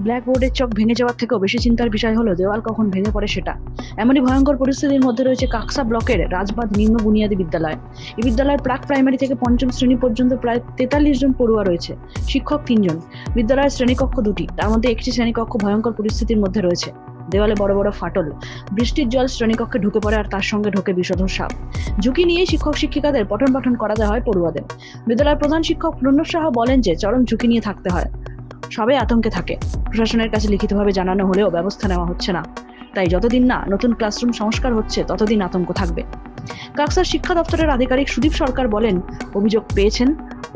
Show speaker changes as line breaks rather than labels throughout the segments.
ব্ল্যাকবোর্ডের চক ভেঙে যাওয়ার থেকেও বেশি চিন্তার বিষয় হলো দেওয়াল কখন ভেঙে পড়ে সেটা। এমনই ভয়ঙ্কর পরিস্থিতির মধ্যে রয়েছে কাকসা ব্লকের রাজবাঁধ নিম্ন বুনিয়াদী বিদ্যালয়। এই বিদ্যালয়ের প্রাক প্রাইমারি থেকে পঞ্চম শ্রেণী পর্যন্ত প্রায় 43 জন পড়ুয়া রয়েছে, শিক্ষক 3 জন। বিদ্যালয়ের শ্রেণীকক্ষ 2টি, তার মধ্যে একটি শ্রেণীকক্ষ ভয়ঙ্কর পরিস্থিতির মধ্যে রয়েছে। দেওয়ালে বড় বড় ফাটল, বৃষ্টির জল শ্রেণীকক্ষে ঢুকে পড়ে আর তার সঙ্গে ঢোকে বিষধর সাপ। ঝুঁকি নিয়ে শিক্ষক শিক্ষিকাদের পঠন পাঠন করাতে হয় পড়ুয়াদের। বিদ্যালয়ের প্রধান শিক্ষক প্রণব সাহা বলেন যে চরম ঝুঁকি নিয়ে থাকতে হয়, সবাই আতঙ্কে থাকে। প্রশাসনের কাছে লিখিতভাবে জানানো হলেও ব্যবস্থা নেওয়া হচ্ছে না, তাই যতদিন না নতুন ক্লাসরুম সংস্কার হচ্ছে ততদিন আতঙ্ক থাকবে। কাকসার শিক্ষা দপ্তরের আধিকারিক সুদীপ সরকার বলেন, অভিযোগ পেয়েছেন,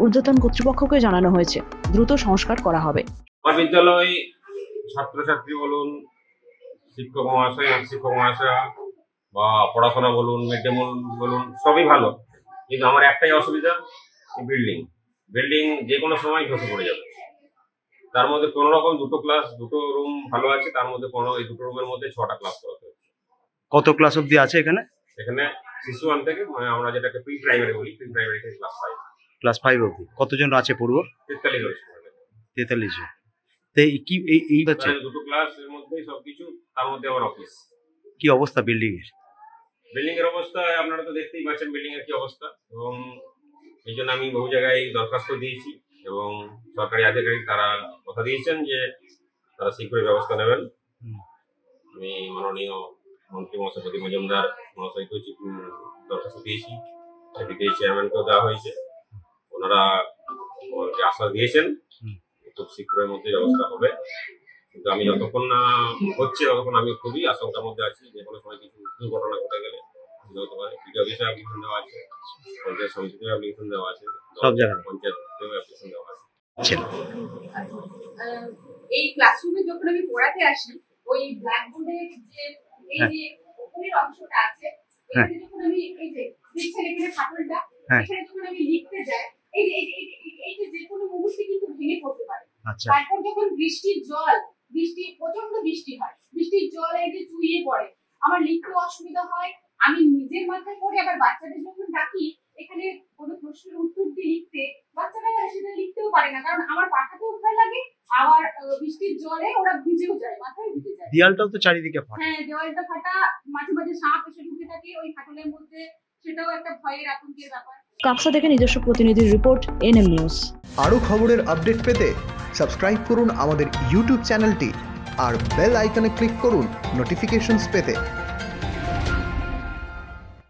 ঊর্ধ্বতন কর্তৃপক্ষকে জানানো হয়েছে, দ্রুত সংস্কার করা হবে।
বিদ্যালয় ছাত্রছাত্রী বলুন, শিক্ষক মহাশয় শিক্ষক মহাশয় বা পড়াশোনা বলুন, মিড ডে মিল বলুন, সবই ভালো। কিন্তু আমার একটাই অসুবিধা, বিল্ডিং যে কোনো সময় ধসে পড়ে যাবে। তার মধ্যে কোনো রকম দুটো রুম ভালো আছে, তার মধ্যে এই দুটো রুমের মধ্যে 6টা ক্লাস করাতে হচ্ছে।
কত ক্লাস অবধি আছে এখানে?
এখানে শিশু 1 থেকে, মানে আমরা যেটাকে প্রি প্রাইমারি বলি, প্রি প্রাইমারি থেকে ক্লাস 5
অবধি। কতজন আছে পড়ুয়া? 43 জন। এই হচ্ছে
দুটো ক্লাসের মধ্যেই সবকিছু, তার মধ্যে আবার অফিস।
কি অবস্থা বিল্ডিং এর
অবস্থা আপনারা তো দেখতেই পাচ্ছেন বিল্ডিং এর কি অবস্থা। এবং এই জন্য আমি বহু জায়গায় দরখাস্ত দিয়েছি এবং সরকারি আধিকারিক তারা কথা দিয়েছেন যে তারা শীঘ্রই ব্যবস্থা নেবেন। আমি মাননীয় মন্ত্রী মহাশয় প্রদীপ মজুমদার মহাশয়কে দরখাস্ত দিয়েছি, এদিকে চেয়ারম্যানকেও দেওয়া হয়েছে। ওনারা আশ্বাস দিয়েছেন খুব শীঘ্রের মধ্যে ব্যবস্থা হবে। কিন্তু আমি যতক্ষণ না হচ্ছে ততক্ষণ আমি খুবই আশঙ্কার মধ্যে আছি, যে কোনো সময় কিছু দুর্ঘটনা ঘটে গেলে হতে পারে। বিডিও অফিসে অ্যাপ্লিকেশন দেওয়া আছে, পঞ্চায়েত সমিতিতেও অ্যাপ্লিকেশন দেওয়া আছে,
সব জায়গায়
পঞ্চায়েতেও অ্যাপ্লিকেশন দেওয়া আছে।
এই ক্লাসরুমে যখন আমি পড়াতে আসি, ওই ব্ল্যাকবোর্ডে যে এই যে উপরের অংশটা আছে, এখানে যখন আমি এই যে দেখছেন এখানে ফাটলটা, এখানে যখন আমি লিখতে যাই, এই যে যে কোনো মুহূর্তে কিন্তু ভেঙে পড়তে পারে। তারপর যখন প্রচন্ড বৃষ্টি হয়, বৃষ্টির জল এই যে চুইয়ে পড়ে, আমার লিখতে অসুবিধা হয়। আমি নিজের মাথায় পড়ে আবার বাচ্চাদের যখন ডাকি এখানে কোনো প্রশ্নের উত্তর দিয়ে লিখতে, বাচ্চারা সেটা লিখতেও পারে না, কারণ আমার পাঠাতেও ভয় লাগে, আবার বৃষ্টির জলে ওরা ভিজেও যায়, মাথায় ভিজে যায়।
দেয়ালটাও তো চারিদিকে ফাটা।
হ্যাঁ, দেওয়ালটা ফাটা, মাঝে মাঝে সাপ এসে ঢুকে থাকে ওই ফাটলের মধ্যে, সেটাও একটা ভয়ের আতঙ্কের ব্যাপার।
কাকসা থেকে নিজস্ব প্রতিনিধির রিপোর্ট, এনএম নিউজ।
আরও খবরের আপডেট পেতে সাবস্ক্রাইব করুন আমাদের ইউটিউব চ্যানেলটি আর বেল আইকনে ক্লিক করুন নোটিফিকেশনস পেতে।